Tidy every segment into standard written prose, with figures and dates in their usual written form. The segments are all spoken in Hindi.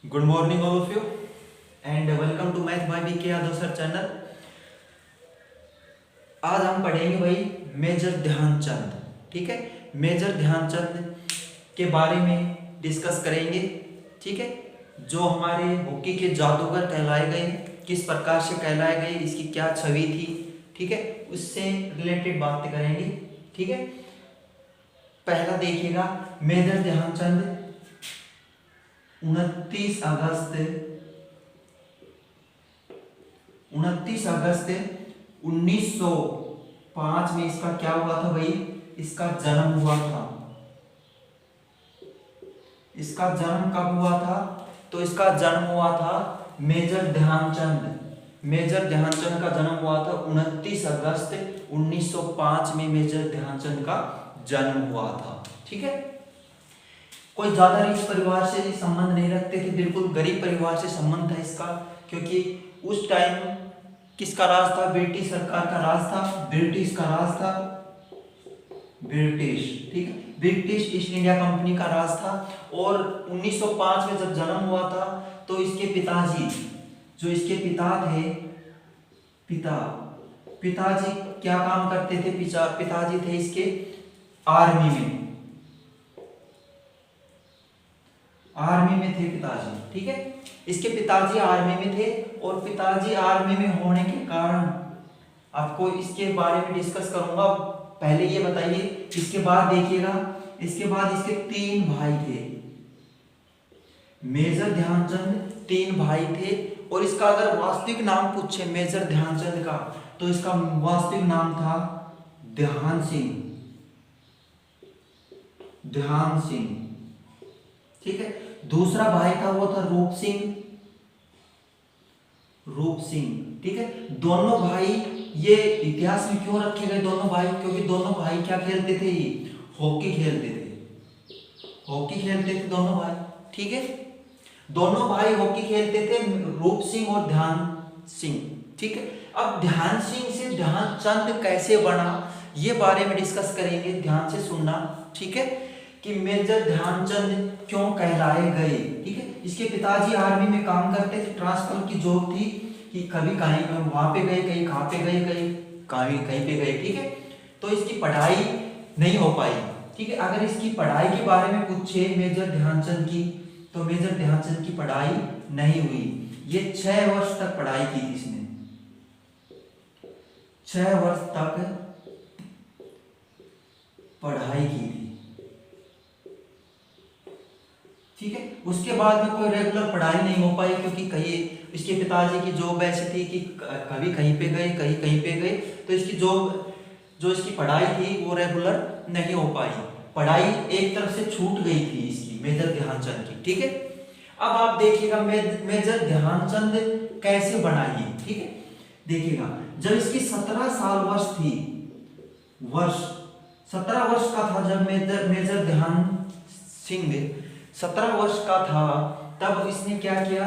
Good morning all of you and welcome to math by BK Yadav sir channel. आज हम पढ़ेंगे भाई मेजर ध्यानचंद। ठीक है, मेजर ध्यानचंद के बारे में डिस्कस करेंगे। ठीक है, जो हमारे हॉकी के जादूगर कहलाए गए, किस प्रकार से कहलाए गए, इसकी क्या छवि थी, ठीक है, उससे रिलेटेड बातें करेंगे। ठीक है, पहला देखिएगा, मेजर ध्यानचंद 29 अगस्त 1905 में इसका क्या हुआ था भाई, इसका जन्म हुआ था। इसका जन्म कब हुआ था? तो इसका जन्म हुआ था मेजर ध्यानचंद। मेजर ध्यानचंद का जन्म हुआ था 29 अगस्त 1905 में मेजर ध्यानचंद का जन्म हुआ था। ठीक है, कोई ज्यादा रिच परिवार से संबंध नहीं रखते थे, बिल्कुल गरीब परिवार से संबंध था इसका, क्योंकि उस टाइम किसका राज था? ब्रिटिश सरकार का राज था, ब्रिटिश का राज था, ब्रिटिश, ठीक है, ब्रिटिश ईस्ट इंडिया कंपनी का राज था। और 1905 में जब जन्म हुआ था तो इसके पिताजी, जो इसके पिता थे, पिताजी क्या काम करते थे? पिताजी थे इसके आर्मी में थे पिताजी। ठीक है, इसके पिताजी आर्मी में थे और पिताजी आर्मी में होने के कारण, आपको इसके बारे में डिस्कस करूंगा, पहले ये बताइए। इसके बाद देखिएगा, इसके बाद इसके 3 भाई थे। मेजर ध्यानचंद 3 भाई थे और इसका अगर वास्तविक नाम पूछे मेजर ध्यानचंद का, तो इसका वास्तविक नाम था ध्यान सिंह। ठीक है, दूसरा भाई था वो था रूप सिंह। ठीक है, दोनों भाई ये इतिहास में क्यों रखे गए दोनों भाई? क्योंकि दोनों भाई क्या खेलते थे? हॉकी खेलते थे दोनों भाई। ठीक है, दोनों भाई हॉकी खेलते थे, रूप सिंह और ध्यान सिंह। ठीक है, अब ध्यान सिंह से ध्यानचंद कैसे बना, ये बारे में डिस्कस करेंगे, ध्यान से सुनना। ठीक है, कि मेजर ध्यानचंद क्यों कहलाए गए। ठीक है, इसके पिताजी आर्मी में काम करते थे, ट्रांसफर की जॉब थी कि कभी कहीं वहां पे गए, कहीं कहाँ पे गए, कहीं पे गए। ठीक है, तो इसकी पढ़ाई नहीं हो पाई। ठीक है, अगर इसकी पढ़ाई के बारे में पूछे मेजर ध्यानचंद की, तो मेजर ध्यानचंद की पढ़ाई नहीं हुई। ये 6 वर्ष तक पढ़ाई की थी इसने, 6 वर्ष तक पढ़ाई की थी। ठीक है, उसके बाद में कोई रेगुलर पढ़ाई नहीं हो पाई, क्योंकि कहीं इसके पिताजी की जॉब ऐसी थी कि कभी कहीं पे गए, कहीं पे गए, तो इसकी जॉब, जो इसकी पढ़ाई थी वो रेगुलर नहीं हो पाई। पढ़ाई एक तरफ से छूट गई थी इसकी, मेजर ध्यानचंद की। ठीक है, अब आप देखिएगा मेजर ध्यानचंद कैसे बनाइए। ठीक है, देखिएगा, जब इसकी 17 साल वर्ष थी, 17 वर्ष का था जब मेजर ध्यान सिंह 17 वर्ष का था, तब इसने क्या किया?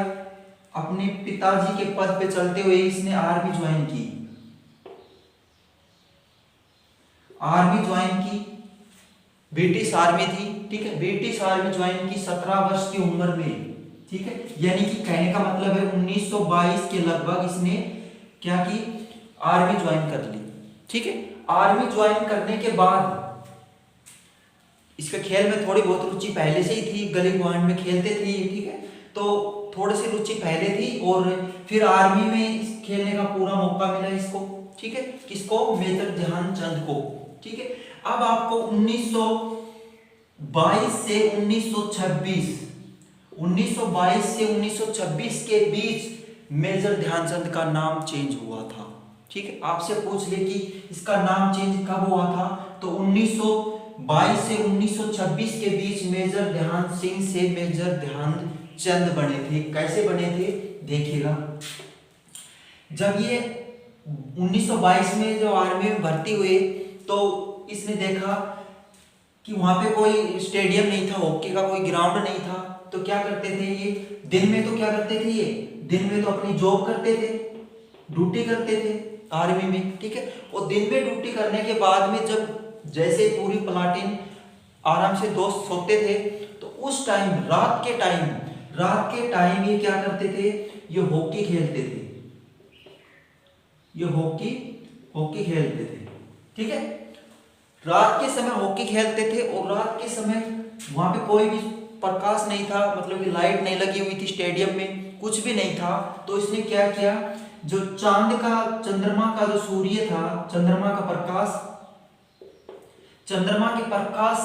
अपने पिताजी के पद पे चलते हुए इसने आर्मी ज्वाइन की। ब्रिटिश आर्मी थी। ठीक है, ब्रिटिश आर्मी ज्वाइन की 17 वर्ष की उम्र में। ठीक है, यानी कि कहने का मतलब है 1922 के लगभग इसने क्या की? आर्मी ज्वाइन कर ली। ठीक है, आर्मी ज्वाइन करने के बाद इसका खेल में थोड़ी बहुत रुचि पहले से ही थी, गली ग्वांड में खेलते थे। ठीक है, तो थोड़ी सी रुचि पहले थी और फिर आर्मी में खेलने का पूरा मौका मिला इसको। ठीक है, किसको? मेजर ध्यानचंद को। ठीक है, अब आपको 1922 से 1926 के बीच मेजर ध्यानचंद का नाम चेंज हुआ था। ठीक है, आपसे पूछ ले कि इसका नाम चेंज कब हुआ था, तो 1922 से 1926 के बीच मेजर ध्यान सिंह से मेजर ध्यानचंद बने थे। कैसे बने थे देखिएगा, जब ये 1922 में जो आर्मी में भर्ती हुए, तो इसने देखा कि वहां पे कोई स्टेडियम नहीं था, हॉकी का कोई ग्राउंड नहीं था, तो क्या करते थे ये? दिन में तो क्या करते थे ये? दिन में तो अपनी जॉब करते थे, ड्यूटी करते थे आर्मी में। ठीक है, और दिन में ड्यूटी करने के बाद में जब जैसे पूरी प्लाटून आराम से दोस्त सोते थे, तो उस टाइम रात के टाइम ये क्या करते थे, ये हॉकी खेलते थे, ये हॉकी खेलते थे, ठीक है। रात के समय हॉकी खेलते थे और रात के समय वहां पे कोई भी प्रकाश नहीं था, मतलब कि लाइट नहीं लगी हुई थी स्टेडियम में, कुछ भी नहीं था। तो इसने क्या किया, जो चांद का, चंद्रमा का जो सूर्य था, चंद्रमा का प्रकाश, चंद्रमा के प्रकाश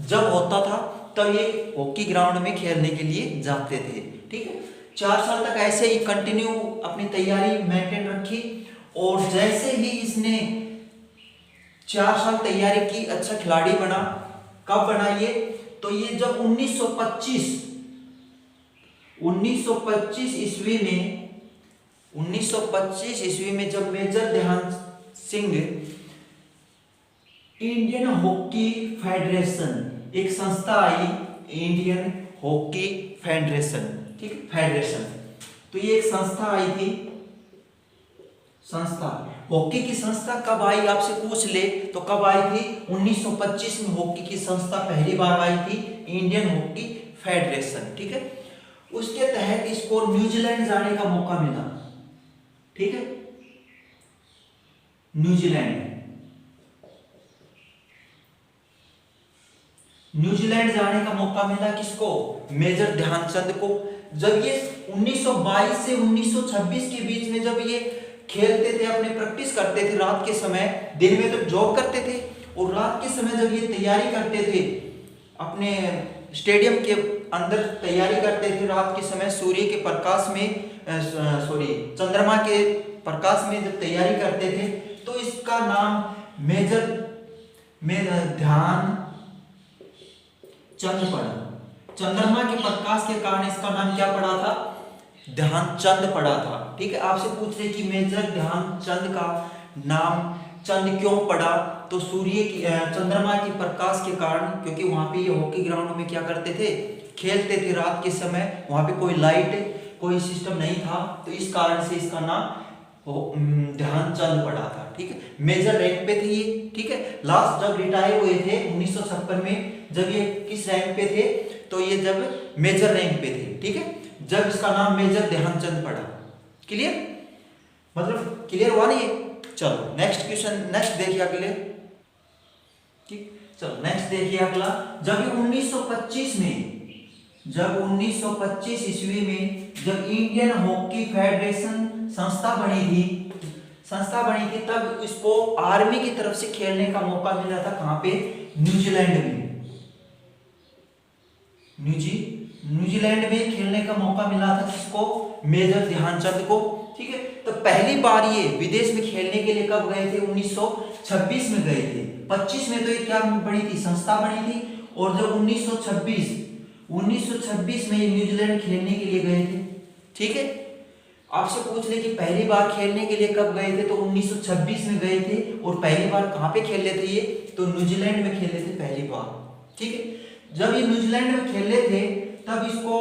जब होता था तब ये हॉकी ग्राउंड में खेलने के लिए जाते थे, ठीक है। 4 साल तक ऐसे ही कंटिन्यू अपनी तैयारी मेंटेन रखी और जैसे ही इसने 4 साल तैयारी की, अच्छा खिलाड़ी बना। कब बना ये, तो ये जब 1925 ईस्वी में, 1925 ईस्वी में जब major Dhyanchand Singh Indian hockey federation, एक संस्था आई, इंडियन हॉकी फेडरेशन, ठीक है, फेडरेशन। तो ये एक संस्था आई थी, संस्था, हॉकी की संस्था कब आई आपसे पूछ ले तो कब आई थी, 1925 में हॉकी की संस्था पहली बार आई थी, इंडियन हॉकी फेडरेशन, ठीक है। उसके तहत इसको न्यूजीलैंड जाने का मौका मिला, ठीक है, न्यूजीलैंड जाने का मौका मिला किसको, मेजर ध्यानचंद को। जब ये 1922 से 1926 के बीच में जब ये खेलते थे, अपने प्रैक्टिस करते थे रात के समय, दिन में तो जॉब करते थे और रात के समय जब ये तैयारी करते थे, अपने स्टेडियम के अंदर तैयारी करते थे रात के समय, सूर्य के प्रकाश में, चंद्रमा के प्रकाश में जब तैयारी करते थे, तो इसका नाम मेजर ध्यान चंद पड़ा। चंद्रमा के प्रकाश के कारण इसका नाम क्या पड़ा था, ध्यानचंद पड़ा था, ठीक है। आपसे पूछ रहे कि मेजर ध्यानचंद का नाम चंद क्यों पड़ा, तो सूर्य की, चंद्रमा के प्रकाश के कारण, क्योंकि वहां पे ये हॉकी ग्राउंड में क्या करते थे, खेलते थे रात के समय, वहां पे कोई लाइट, कोई सिस्टम नहीं था, तो इस कारण से इसका नाम ध्यानचंद पड़ा था, ठीक है। मेजर रैंक पे थे ये, ठीक है। लास्ट जब रिटायर हुए थे 1956 में, जब ये किस रैंक पे थे, तो ये जब मेजर रैंक पे थे, ठीक है, जब इसका नाम मेजर ध्यानचंद पड़ा। क्लियर, मतलब क्लियर हुआ नहीं है। चलो नेक्स्ट क्वेश्चन, नेक्स्ट देखिए अगले, ठीक। चलो नेक्स्ट देखिए अगला, जब 1925 में, जब 1925 ईस्वी में जब इंडियन हॉकी फेडरेशन संस्था बनी थी, तब इसको आर्मी की तरफ से खेलने का मौका मिला था, कहां पे, न्यूजीलैंड में, न्यूजीलैंड में खेलने का मौका मिला था किसको, मेजर ध्यानचंद को, ठीक है। तो पहली बार ये विदेश में खेलने के लिए कब गए थे, 1926 में गए थे। 25 में तो ये क्या बनी थी, संस्था बनी थी, और जब 1926 में ये न्यूजीलैंड खेलने के लिए गए थे, ठीक है। आपसे पूछ ले कि पहली बार खेलने के लिए कब गए थे, तो 1926 में गए थे, और पहली बार कहां पे खेले थे ये, तो न्यूजीलैंड में खेले थे पहली बार, ठीक है। जब ये न्यूजीलैंड में खेले थे तब इसको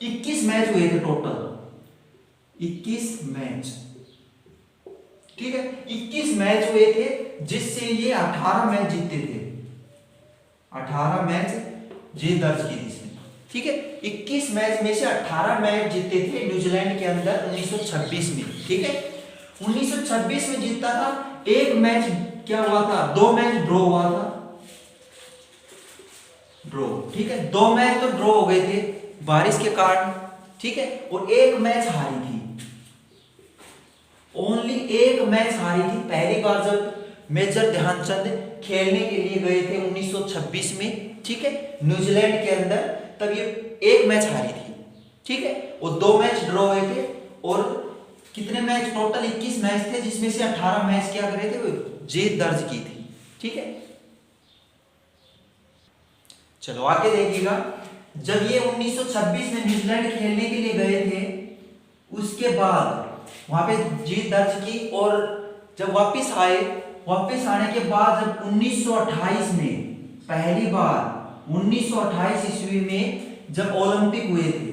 21 मैच हुए थे, टोटल 21 मैच, ठीक है, 21 मैच हुए थे, जिससे ये 18 मैच जीते थे, 18 मैच जीत दर्ज की थी, ठीक है। 21 मैच में से 18 मैच जीते थे न्यूजीलैंड के अंदर 1926 में, ठीक है। 1926 में जीता था, एक मैच क्या हुआ था, 2 मैच ड्रॉ हुआ था, ड्रॉ, ठीक है, 2 मैच तो ड्रॉ हो गए थे बारिश के कारण, ठीक है, और एक मैच हारी थी, ओनली एक मैच हारी थी। पहली बार जब मेजर ध्यानचंद खेलने के लिए गए थे 1926 में, ठीक है, न्यूजीलैंड के अंदर, तब ये एक मैच हारी थी, ठीक है, और 2 मैच ड्रॉ हुए थे, और कितने मैच, टोटल 21 मैच थे, जिसमें से 18 मैच क्या करे थे, वो जीत दर्ज की थी, ठीक है। चलो आगे देखिएगा, जब ये 1926 में न्यूजीलैंड खेलने के लिए गए थे, उसके बाद वहां पे जीत दर्ज की, और जब वापस आने के बाद जब 1928 में, पहली बार 1928 ईस्वी में जब ओलंपिक हुए थे,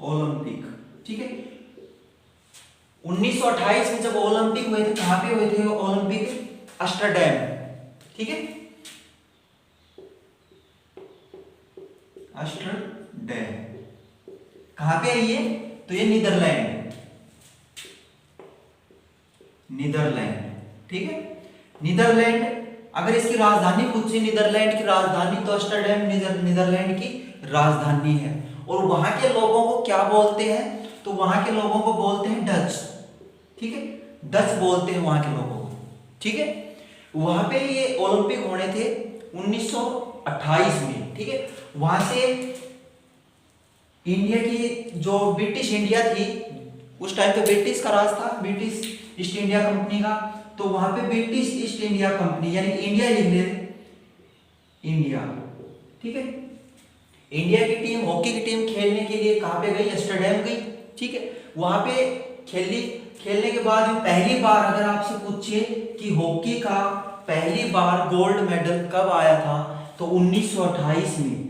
ओलंपिक, ठीक है, 1928 में जब ओलंपिक हुए थे, कहां पे हुए थे ओलंपिक, एम्स्टर्डम, ठीक है, एम्स्टर्डम कहां पे है ये? तो ये नीदरलैंड, ठीक है। नीदरलैंड, अगर इसकी राजधानी पूछे नीदरलैंड की राजधानी, तो एम्स्टर्डम नीदरलैंड की राजधानी है। और वहां के लोगों को क्या बोलते हैं? तो वहां के लोगों को बोलते हैं डच, ठीक है, डच बोलते हैं वहां के लोगों को, ठीक है। वहां पे ये ओलंपिक होने थे 1928 में, ठीक है। वहां से इंडिया की जो ब्रिटिश इंडिया थी, उस टाइम पे ब्रिटिश का राज था, ब्रिटिश ईस्ट इंडिया कंपनी का, तो वहां पे ब्रिटिश ईस्ट इंडिया कंपनी यानी इंडिया लिख लेते, इंडिया, ठीक है। इंडिया की टीम, हॉकी की टीम खेलने के लिए कहां पे गई? एम्स्टर्डम गई, ठीक है। वहां पे खेलने के बाद में पहली बार अगर आपसे पूछे कि हॉकी का पहली बार गोल्ड मेडल कब आया था, तो 1928 में,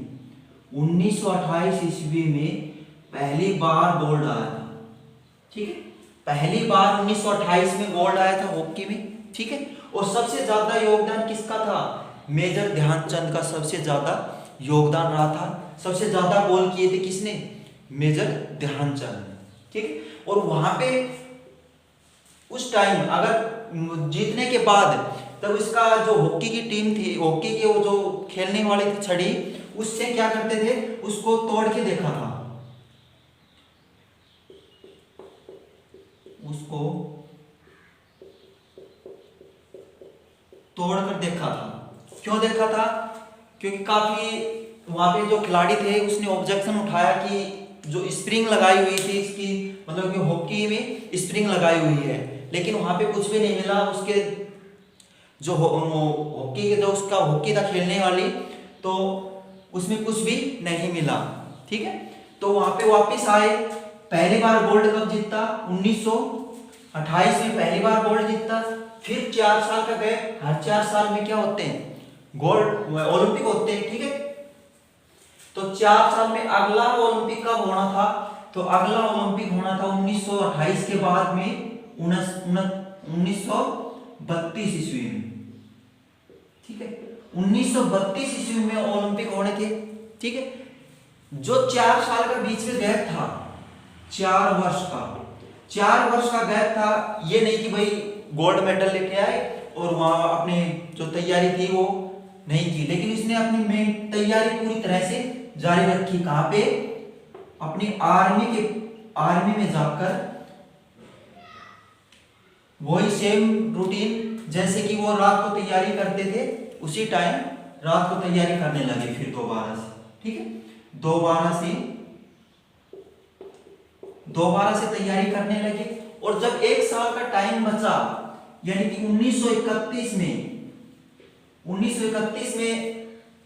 1928 ईस्वी में पहली बार गोल्ड आया था, ठीक है। पहली बार 1928 में गोल्ड आया था हॉकी में, ठीक है। और सबसे ज्यादा योगदान किसका था? मेजर ध्यानचंद का सबसे ज्यादा योगदान रहा था। सबसे ज्यादा गोल किए थे किसने? मेजर ध्यानचंद, ठीक है। और वहां पे उस टाइम अगर जीतने के बाद, तब इसका जो हॉकी की टीम थी, हॉकी के वो जो खेलने वाले थे छड़ी, उससे क्या करते थे? उसको तोड़ के देखा था, उसको तोड़कर देखा था। क्यों देखा था? क्योंकि काफी वहां पे जो खिलाड़ी थे उसने ऑब्जेक्शन उठाया कि जो स्प्रिंग लगाई हुई थी इसकी, मतलब कि हॉकी में स्प्रिंग लगाई हुई है, लेकिन वहां पे कुछ भी नहीं मिला। उसके जो हॉकी के जो उसका हॉकी था खेलने वाली, तो उसमें कुछ भी नहीं मिला, ठीक है। तो वहां पे वापस आए, पहली बार गोल्ड कप जीता 1928 में, पहली बार गोल्ड जीता। फिर 4 साल का गैप, हर 4 साल में क्या होते हैं? गोल्ड ओलंपिक होते हैं, ठीक है। तो 4 साल में अगला ओलंपिक कब होना था? तो अगला ओलंपिक होना था 1928 के बाद में 1932 ईस्वी में, ठीक है। 1932 ईस्वी में ओलंपिक होने थे, ठीक है। जो 4 साल का बीच में गैप था, 4 वर्ष का, 4 वर्ष का गैप था, ये नहीं कि भाई गोल्ड मेडल लेके आए और वहां अपने जो तैयारी थी वो नहीं की, लेकिन इसने अपनी मेन तैयारी पूरी तरह से जारी रखी। कहां पे? अपनी आर्मी में जाकर वही सेम रूटीन, जैसे कि वो रात को तैयारी करते थे, उसी टाइम रात को तैयारी करने लगे फिर दोबारा से, ठीक है। दोबारा से तैयारी करने लगे। और जब 1 साल का टाइम बचा, यानी कि 1931 में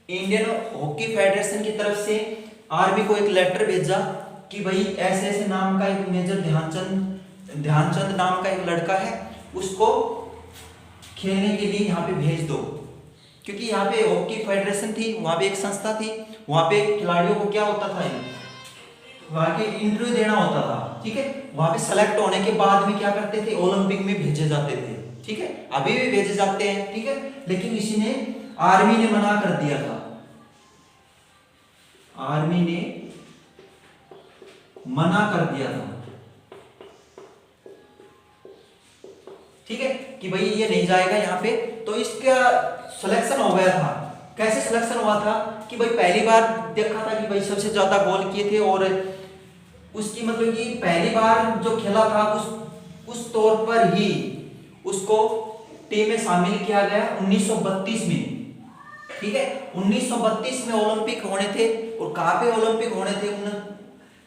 इंडियन हॉकी फेडरेशन की तरफ से आर्मी को एक लेटर भेजा कि भाई ऐसे ऐसे नाम का एक मेजर ध्यानचंद नाम का एक लड़का है, उसको खेलने के लिए यहाँ पे भेज दो। क्योंकि यहाँ पे हॉकी फेडरेशन थी, वहां पे एक संस्था थी, वहां पे खिलाड़ियों को क्या होता था, वहां के इंटरव्यू देना होता था, ठीक है। वहां पे सेलेक्ट होने के बाद में क्या करते थे? ओलंपिक में भेजे जाते थे, ठीक है। अभी भी भेजे जाते हैं, ठीक है। लेकिन इसने आर्मी ने मना कर दिया था, आर्मी ने मना कर दिया था, ठीक है, कि भाई ये नहीं जाएगा यहाँ पे। तो इसका सिलेक्शन हो गया था। कैसे सिलेक्शन हुआ था? कि भाई पहली बार देखा था कि भाई सबसे ज्यादा गोल किए थे, और उसकी मतलब कि पहली बार जो खेला था उस तौर पर ही उसको टीम में शामिल किया गया 1932 में, ठीक है। 1932 में ओलंपिक होने थे। और कहां पे ओलंपिक होने थे?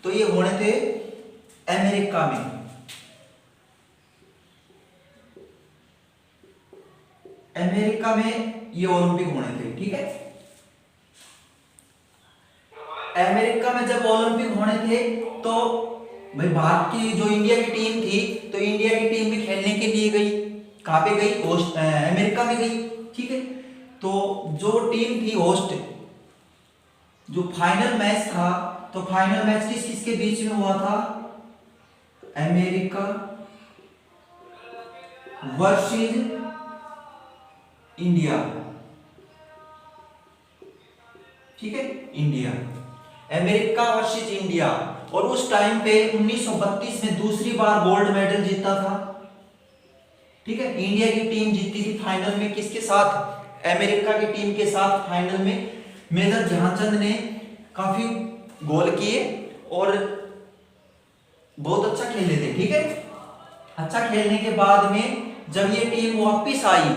तो ये होने थे अमेरिका में, अमेरिका में ये ओलंपिक होने थे, ठीक है। अमेरिका में जब ओलंपिक होने थे, तो भाई भारत की जो इंडिया की टीम थी, तो इंडिया की टीम भी खेलने के लिए गई। कहां पे गई? अमेरिका में गई, ठीक है। तो जो टीम थी होस्ट, जो फाइनल मैच था, तो फाइनल मैच किसके बीच में हुआ था? अमेरिका वर्सेस इंडिया, ठीक है, इंडिया, अमेरिका वर्सेस इंडिया। और उस टाइम पे 1932 में दूसरी बार गोल्ड मेडल जीता था। ठीक है, इंडिया की टीम जीती थी फाइनल में किसके साथ? अमेरिका की टीम के साथ फाइनल में। मेजर ध्यानचंद ने काफी गोल किए और बहुत अच्छा खेले थे। ठीक है, अच्छा खेलने के बाद में जब ये टीम वापस आई,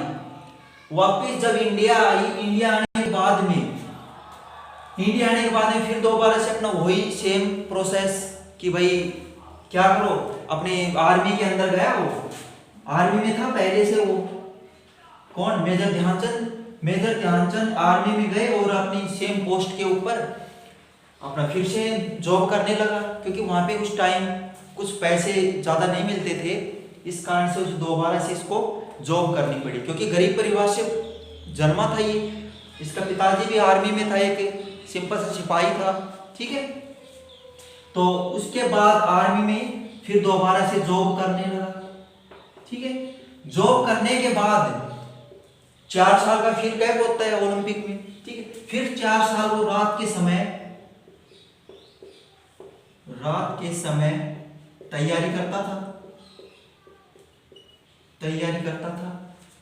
वापस जब इंडिया आई, इंडिया आने के बाद में फिर दोबारा से अपना वही सेम प्रोसेस कि भाई क्या करो, अपने आर्मी के अंदर गया। वो आर्मी में था पहले से, वो कौन? Major Dhyanchand. Major Dhyanchand army में गए और अपनी सेम पोस्ट के ऊपर अपना फिर से जॉब करने लगा, क्योंकि वहां पे उस टाइम कुछ पैसे ज्यादा नहीं मिलते थे, इस कारण से दोबारा से इसको जॉब करनी पड़ी, क्योंकि गरीब परिवार से जन्मा था ये। इसका पिताजी भी आर्मी में था, एक सिंपल सा सिपाही था। ठीक है, तो उसके बाद आर्मी में फिर दोबारा से जॉब करने लगा। ठीक है, जॉब करने के बाद 4 साल का फिर गैप होता है ओलंपिक में। ठीक है, फिर 4 साल वो रात के समय तैयारी करता था।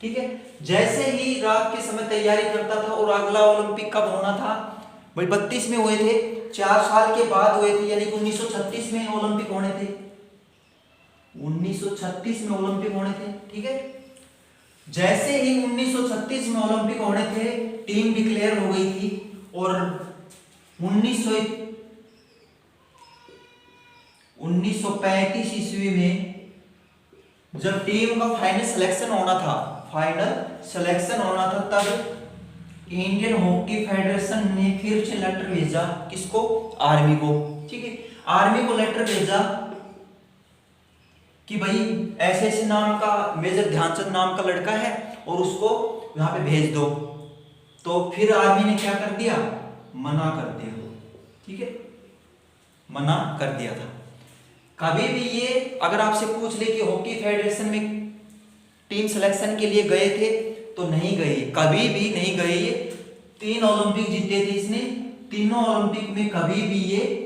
ठीक है, जैसे ही रात के समय तैयारी करता था और अगला ओलंपिक कब होना था भाई? 32 में हुए थे, 4 साल के बाद हुए थे, यानी कि 1936 में ओलंपिक होने थे। 1936 में ओलंपिक होने थे। ठीक है, जैसे ही 1936 में ओलंपिक होने थे, टीम डिक्लेयर हो गई थी और 1935 ईस्वी में जब टीम का फाइनल सिलेक्शन होना था, तब इंडियन हॉकी फेडरेशन ने फिर से लेटर भेजा। किसको? आर्मी को। ठीक है, आर्मी को लेटर भेजा कि भाई ऐसे ऐसे नाम का, मेजर ध्यानचंद नाम का लड़का है और उसको यहाँ पे भेज दो। तो फिर आर्मी ने क्या कर दिया? मना कर दिया। ठीक है, मना कर दिया था। कभी भी ये अगर आपसे पूछ ले कि हॉकी फेडरेशन में टीम सिलेक्शन के लिए गए थे, तो नहीं गए, कभी भी नहीं गए। ये 3 ओलंपिक जीते थे इसने, तीनों ओलंपिक में कभी भी ये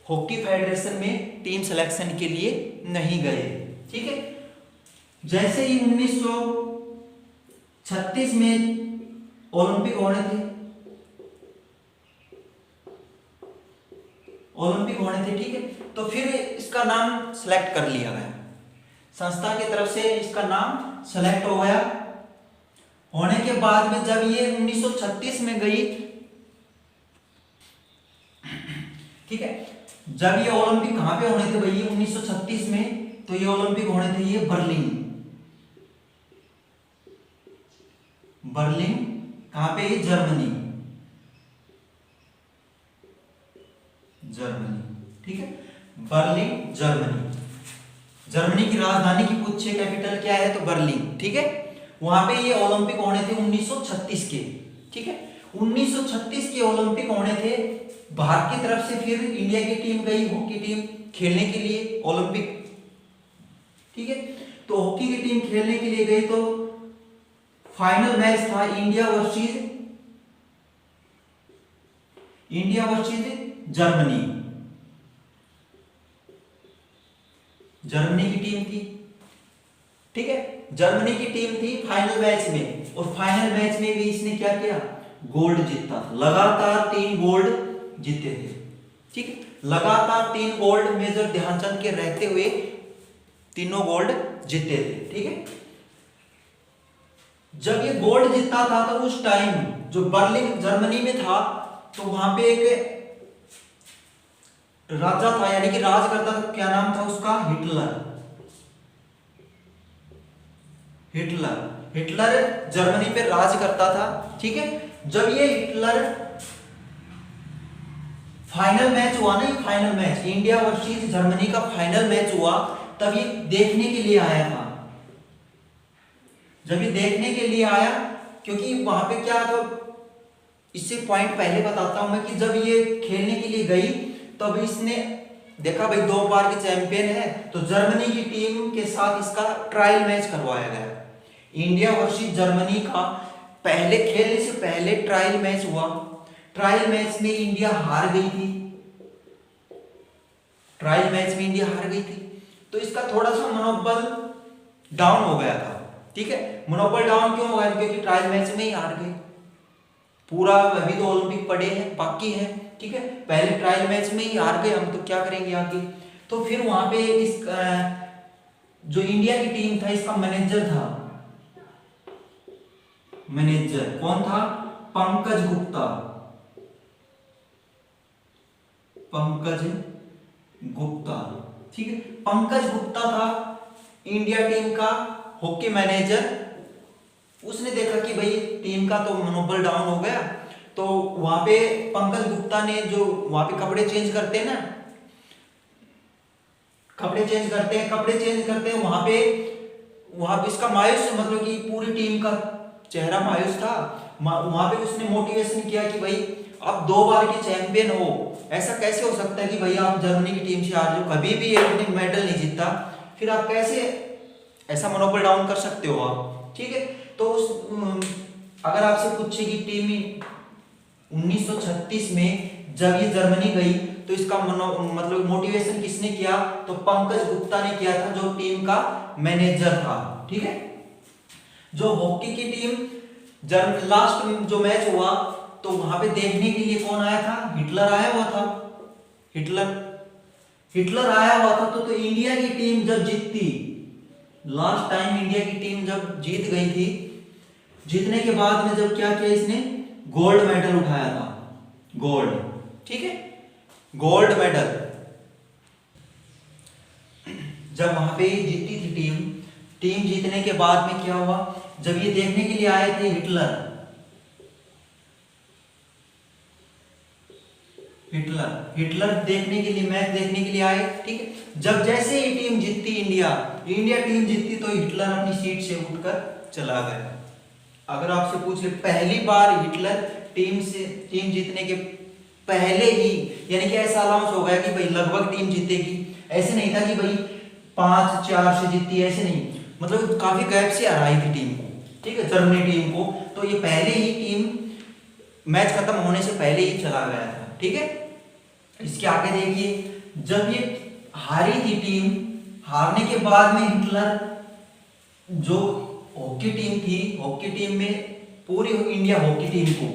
हॉकी फेडरेशन में टीम सिलेक्शन के लिए नहीं गए। ठीक है, जैसे ही 1936 में ओलंपिक होने थे, ठीक है, तो फिर इसका नाम सेलेक्ट कर लिया गया, संस्था की तरफ से इसका नाम सेलेक्ट हो गया। होने के बाद में जब ये 1936 में गई, ठीक है, जब ये ओलंपिक कहां पे होने थे भाई? 1936 में, तो ये ओलंपिक होने थे ये बर्लिन। कहां पे? ये जर्मनी। ठीक है, बर्लिन, जर्मनी की राजधानी की पूछे कैपिटल क्या है? तो बर्लिन। ठीक है, वहां पे ये ओलंपिक होने थे 1936 के। ठीक है, 1936 के ओलंपिक होने थे। भारत की तरफ से फिर इंडिया की टीम गई, हॉकी टीम खेलने के लिए ओलंपिक। ठीक है, तो हॉकी की टीम खेलने के लिए गई, तो फाइनल मैच था इंडिया वर्सेस जर्मनी की टीम थी। ठीक है, जर्मनी की टीम थी फाइनल मैच में, और फाइनल मैच में भी इसने क्या किया? गोल्ड जीता था। लगातार 3 गोल्ड जीते थे। ठीक है, लगातार 3 गोल्ड मेजर ध्यानचंद के रहते हुए तीनों गोल्ड जीते थे। ठीक है, जब ये गोल्ड जीता था तो उस टाइम जो बर्लिन जर्मनी में था, तो वहां पे एक राजा था, यानी कि राज करता था। क्या नाम था उसका? हिटलर जर्मनी पे राज करता था। ठीक है, जब ये हिटलर फाइनल मैच हुआ ना, final match India versus Germany का फाइनल मैच हुआ, तब ये देखने के लिए आया था। जब ये देखने के लिए आया, क्योंकि वहां पे क्या था, इससे पॉइंट पहले बताता हूं मैं, कि जब ये खेलने के लिए गई, तब इसने देखा भाई 2 बार की चैंपियन है, तो जर्मनी की टीम के साथ इसका ट्रायल मैच करवाया गया। इंडिया वर्सेस जर्मनी का पहले खेलने से पहले ट्रायल मैच हुआ, ट्रायल मैच में इंडिया हार गई थी, ट्रायल मैच में इंडिया हार गई थी, तो इसका थोड़ा सा मनोबल डाउन हो गया था। ठीक है, मनोबल डाउन क्यों हो गया? क्योंकि ट्रायल मैच में ही हार गए। पूरा अभी तो ओलंपिक पड़े हैं, बाकी है। ठीक है, पहले ट्रायल मैच में ही हार गए हम, तो क्या करेंगे आगे? तो फिर वहां पे इस जो इंडिया की टीम था, इसका मैनेजर था, मैनेजर कौन था? पंकज गुप्ता, पंकज गुप्ता। ठीक है, पंकज गुप्ता था इंडिया टीम का हॉकी मैनेजर। उसने देखा कि भाई टीम का तो मनोबल डाउन हो गया, तो वहां पे पंकज गुप्ता ने जो वहां पे कपड़े चेंज करते हैं ना, कपड़े चेंज करते हैं वहां पे इसका मायूस, मतलब कि पूरी टीम का चेहरा मायूस था। वहां पे उसने मोटिवेशन किया कि भाई आप 2 बार के चैंपियन हो, ऐसा कैसे हो सकता है कि भाई आप जर्मनी की टीम से हार, जो कभी भी एक मेडल नहीं जीता, फिर आप कैसे ऐसा मनोबल डाउन कर सकते हो आप? ठीक है, तो अगर आपसे पूछे कि टीम 1936 में जब ये जर्मनी गई, तो इसका मतलब मोटिवेशन किसने किया? तो पंकज गुप्ता ने किया था, जो टीम का मैनेजर था। ठीक है, जो हॉकी की टीम लास्ट जो मैच हुआ, तो वहां पे देखने के लिए कौन आया था? हिटलर आया हुआ था। हिटलर आया हुआ था। तो इंडिया की टीम जब जीतती, लास्ट टाइम इंडिया की टीम जब जीत गई थी, जीतने के बाद में जब क्या किया, इसने गोल्ड मेडल उठाया था, गोल्ड। ठीक है, गोल्ड मेडल जब वहां पे जीती थी टीम जीतने के बाद में क्या हुआ? जब ये देखने के लिए आए थे हिटलर देखने के लिए, मैच देखने के लिए आए। ठीक है, जब जैसे ही टीम जीतती, इंडिया टीम जीतती, तो हिटलर अपनी सीट से उठकर चला गया। अगर आपसे पूछ ले, पहली बार हिटलर टीम जीतने के पहले ही, यानी कि ऐसा अनाउंस हो गया कि भाई लगभग टीम जीतेगी। ऐसे नहीं था कि भाई 5-4 से जीती, ऐसे नहीं, मतलब काफी गैप से हराई थी टीम को। ठीक है, जर्मनी टीम को, तो ये पहले ही टीम मैच खत्म होने से पहले ही चला गया था। ठीक है, इसके आगे देखिए, जब ये हारी थी टीम, हारने के बाद में हिटलर जो हॉकी टीम थी, हॉकी टीम में पूरी इंडिया हॉकी टीम को,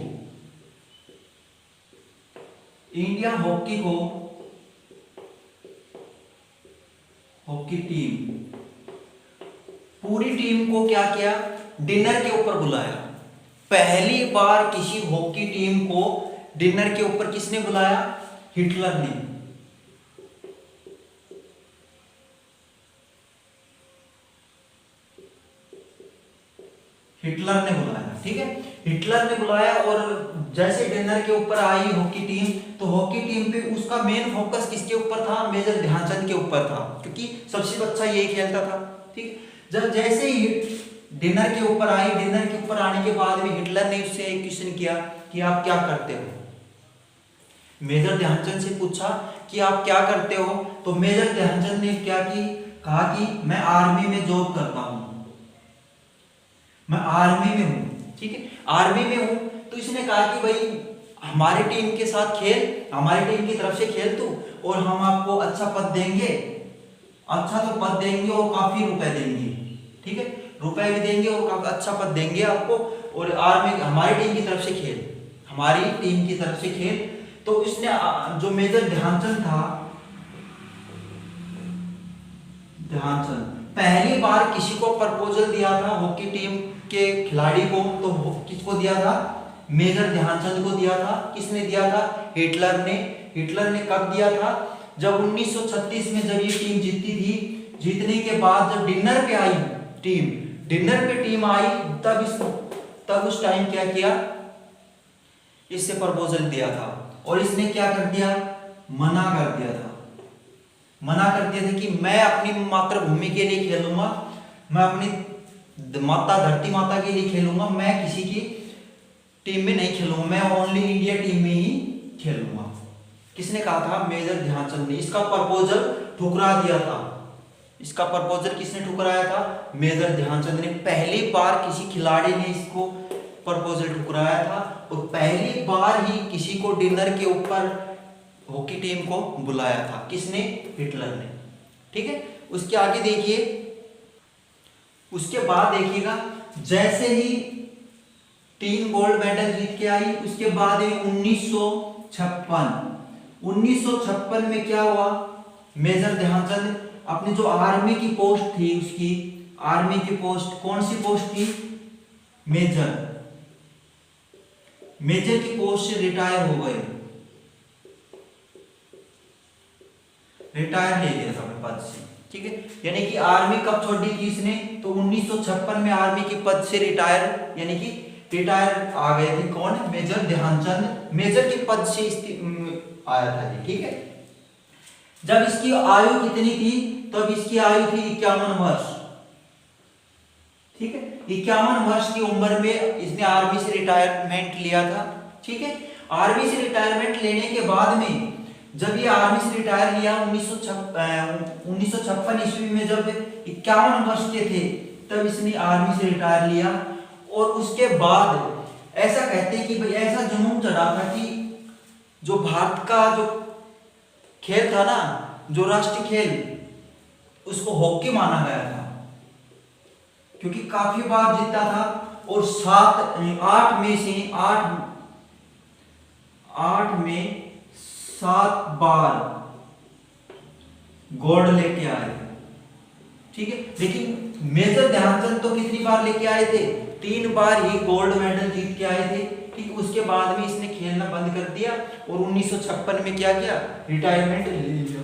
इंडिया हॉकी टीम, पूरी टीम को क्या किया? डिनर के ऊपर बुलाया। पहली बार किसी हॉकी टीम को डिनर के ऊपर किसने बुलाया? हिटलर ने। हिटलर ने बुलाया। ठीक है, हिटलर ने बुलाया, और जैसे डिनर के ऊपर आई हॉकी टीम, तो हॉकी टीम पे उसका मेन फोकस किसके ऊपर था? मेजर ध्यानचंद के ऊपर था, क्योंकि सबसे अच्छा यही खेलता था। ठीक, जब जैसे ही डिनर के ऊपर आई, डिनर के ऊपर आने के बाद में हिटलर ने उससे एक क्वेश्चन किया कि आप क्या करते हो? मेजर ध्यानचंद से पूछा कि आप क्या करते हो? तो मेजर ध्यानचंद ने क्या कहा कि मैं आर्मी में जॉब करता हूं, मैं आर्मी में हूं। ठीक है, आर्मी में हूं, तो इसने कहा कि भाई हमारी टीम के साथ खेल, हमारी टीम की तरफ से खेल तू, और हम आपको अच्छा पद देंगे, अच्छा तो पद देंगे और काफी रुपए देंगे। ठीक है, रुपए भी देंगे और अच्छा पद देंगे आपको, और आर्मी हमारी टीम की तरफ से खेल, हमारी टीम की तरफ से खेल। तो इसने जो मेजर ध्यानचंद था, ध्यानचंद पहली बार किसी को प्रपोजल दिया था हॉकी टीम के खिलाड़ी को, तो किसको दिया था? मेजर ध्यानचंद को दिया था। किसने दिया था? हिटलर ने। हिटलर ने कब दिया था? जब 1936 में जब ये टीम जीती थी, जीतने के बाद जब डिनर पे आई टीम, डिनर पे टीम आई, तब उस टाइम क्या किया? इससे प्रपोजल दिया था, और इसने क्या कर दिया? मना कर दिया था। मना कर दिया था कि मैं अपनी मातृभूमि के लिए खेलूंगा, मैं अपनी माता धरती माता के लिए खेलूंगा, मैं किसी की टीम में नहीं खेलूंगा, मैं ओनली इंडिया टीम में ही खेलूंगा। किसने कहा था? मेजर ध्यानचंद ने। इसका प्रपोजल ठुकरा दिया था। इसका प्रपोजल किसने ठुकराया था? मेजर ध्यानचंद ने। पहली बार किसी खिलाड़ी ने इसको प्रपोजल ठुकराया था और पहली बार ही किसी को डिनर के ऊपर हॉकी टीम को बुलाया था। किसने? हिटलर ने। ठीक है, उसके आगे देखिए, उसके बाद देखिएगा जैसे ही 3 गोल्ड मेडल जीत के आई, उसके बाद 1956 में क्या हुआ, मेजर ध्यानचंद अपनी जो आर्मी की पोस्ट थी, उसकी आर्मी की पोस्ट, कौन सी पोस्ट थी? मेजर की पोस्ट से रिटायर हो गए, रिटायर ले लिया था अपने पद से। ठीक है, यानी कि आर्मी कब छोड़ दी थी इसने? तो 1956 में आर्मी के पद से रिटायर, यानी कि रिटायर आ गए थे। कौन? मेजर ध्यानचंद मेजर के पद से आया था ये। ठीक है, जब इसकी आयु कितनी थी? तब इसकी आयु थी 51 वर्ष। ठीक है, 51 वर्ष की उम्र में इसने आर्मी से रिटायरमेंट लिया था। ठीक है, आर्मी से रिटायरमेंट लेने के बाद में जब ये आर्मी से रिटायर लिया 1956 ईस्वी में, जब 51 वर्ष के थे तब इसने आर्मी से रिटायर लिया। और उसके बाद ऐसा कहते हैं कि भाई ऐसा जुनून चढ़ा था कि जो भारत का जो खेल था ना, जो राष्ट्रीय खेल, उसको हॉकी माना गया था, क्योंकि काफी बार जीता था। और 8 में 7 बार गोल्ड लेके आए। ठीक है, लेकिन मेजर ध्यानचंद तो कितनी बार लेके आए थे? 3 बार ही गोल्ड मेडल जीत के आए थे। ठीक, उसके बाद में इसने खेलना बंद कर दिया और 1956 में क्या किया? रिटायरमेंट ले लिया।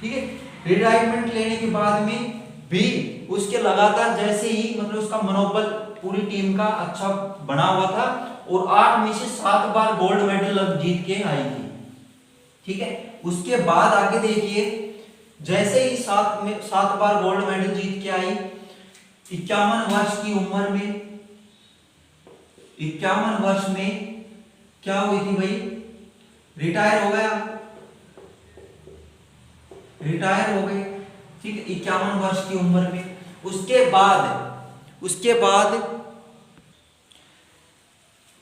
ठीक है, रिटायरमेंट लेने के बाद में भी उसके लगातार जैसे ही मतलब उसका मनोबल पूरी टीम का अच्छा बना हुआ था और 8 में से 7 बार गोल्ड मेडल जीत के आई थी। ठीक है, उसके बाद आगे देखिए, जैसे ही 7 बार गोल्ड मेडल जीत के आई, 51 वर्ष की उम्र में, 51 वर्ष में क्या हुई थी भाई? रिटायर हो गया, रिटायर हो गए। ठीक है, 51 वर्ष की उम्र में। उसके बाद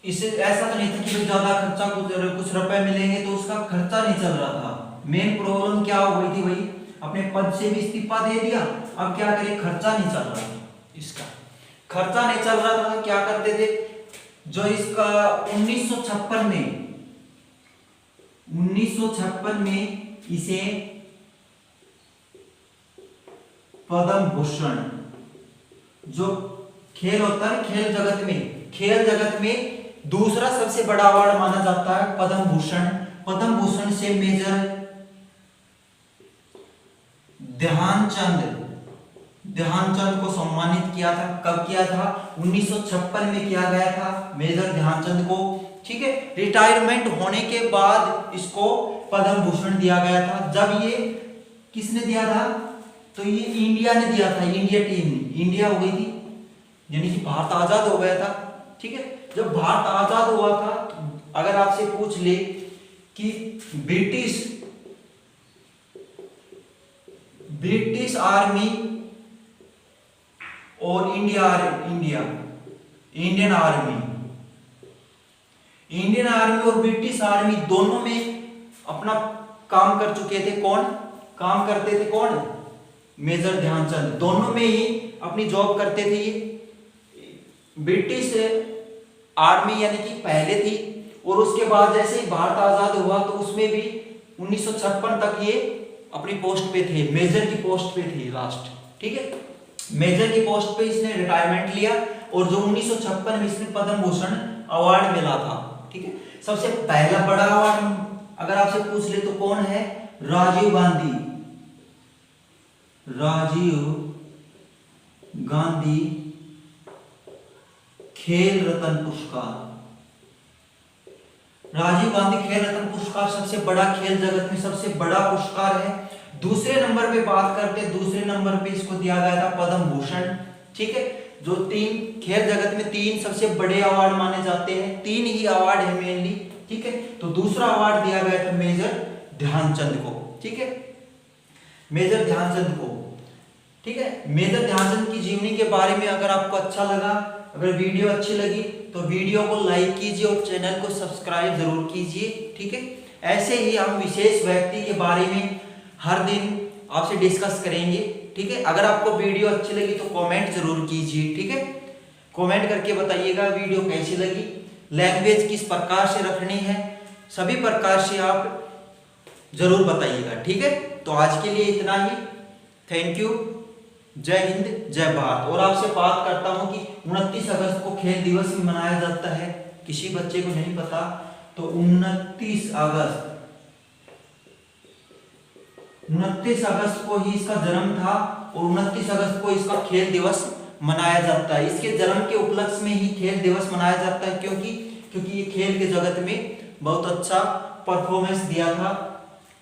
इसे ऐसा तो नहीं था कि भाई ज्यादा खर्चा, कुछ रुपए मिलेंगे, तो उसका खर्चा नहीं चल रहा था। मेन प्रॉब्लम क्या हो गई थी भाई? अपने पद से भी इस्तीफा दे दिया, अब क्या करें? खर्चा नहीं चल रहा था, इसका खर्चा नहीं चल रहा था। क्या करते थे? जो इसका 1956 में इसे पद्म भूषण, जो खेल होता है खेल जगत में दूसरा सबसे बड़ा अवार्ड माना जाता है पद्म भूषण। पद्म भूषण से मेजर ध्यानचंद को सम्मानित किया था। कब किया था? 1956 में किया गया था मेजर ध्यानचंद को। ठीक है, रिटायरमेंट होने के बाद इसको पद्म भूषण दिया गया था। जब ये किसने दिया था? तो ये इंडिया ने दिया था, इंडिया टीम ने। इंडिया हो गई थी, यानी कि भारत आजाद हो गया था। ठीक है, जब भारत आजाद हुआ था, अगर आपसे पूछ ले कि ब्रिटिश आर्मी और इंडियन आर्मी और ब्रिटिश आर्मी दोनों में अपना काम कर चुके थे। काम करते थे? मेजर ध्यानचंद दोनों में ही अपनी जॉब करते थे। ये ब्रिटिश आर्मी यानी कि पहले थी, और उसके बाद जैसे ही भारत आजाद हुआ तो उसमें भी 1956 तक ये अपनी पोस्ट पे थे, मेजर की पोस्ट पे थे लास्ट। ठीक है, मेजर की पोस्ट पे इसने रिटायरमेंट लिया और जो 1956 में इसने पद्म भूषण अवार्ड मिला था। ठीक है, सबसे पहला बड़ा अवार्ड अगर आपसे पूछ ले तो कौन है? राजीव गांधी खेल रत्न पुरस्कार। राजीव गांधी खेल रत्न पुरस्कार सबसे बड़ा, खेल जगत में सबसे बड़ा पुरस्कार है। दूसरे नंबर पे बात करते हैं, दूसरे नंबर पे इसको दिया गया था पद्म भूषण। ठीक है, जो 3 खेल जगत में 3 सबसे बड़े अवार्ड माने जाते हैं, 3 ही अवार्ड है मेनली। ठीक है, तो दूसरा अवार्ड दिया गया था मेजर ध्यानचंद को। ठीक है, मेजर ध्यानचंद को। ठीक है, मेजर ध्यानचंद की जीवनी के बारे में अगर आपको अच्छा लगा, अगर वीडियो अच्छी लगी तो वीडियो को लाइक कीजिए और चैनल को सब्सक्राइब जरूर कीजिए। ठीक है, ऐसे ही हम विशेष व्यक्ति के बारे में हर दिन आपसे डिस्कस करेंगे। ठीक है, अगर आपको वीडियो अच्छी लगी तो कमेंट जरूर कीजिए। ठीक है, कमेंट करके बताइएगा वीडियो कैसी लगी, लैंग्वेज किस प्रकार से रखनी है, सभी प्रकार से आप जरूर बताइएगा। ठीक है, तो आज के लिए इतना ही। थैंक यू, जय हिंद, जय भारत। और आपसे बात करता हूं कि 29 अगस्त को खेल दिवस भी मनाया जाता है, किसी बच्चे को नहीं पता, तो 29 अगस्त को ही इसका जन्म था और 29 अगस्त को इसका खेल दिवस मनाया जाता है। इसके जन्म के उपलक्ष्य में ही खेल दिवस मनाया जाता है, क्योंकि ये खेल के जगत में बहुत अच्छा परफॉर्मेंस दिया था,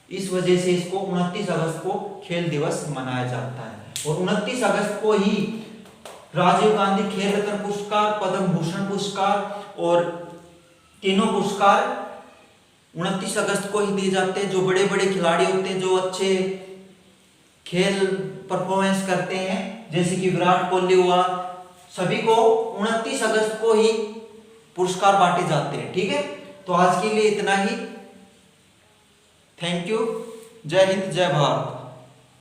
इस वजह से इसको 29 अगस्त को खेल दिवस मनाया जाता है। और 29 अगस्त को ही राजीव गांधी खेल रत्न पुरस्कार, पद्म भूषण पुरस्कार और तीनों पुरस्कार 29 अगस्त को ही दिए जाते हैं। जो बड़े बड़े खिलाड़ी होते हैं, जो अच्छे खेल परफॉर्मेंस करते हैं, जैसे कि विराट कोहली हुआ, सभी को 29 अगस्त को ही पुरस्कार बांटे जाते हैं। ठीक है, तो आज के लिए इतना ही। थैंक यू, जय हिंद, जय भारत।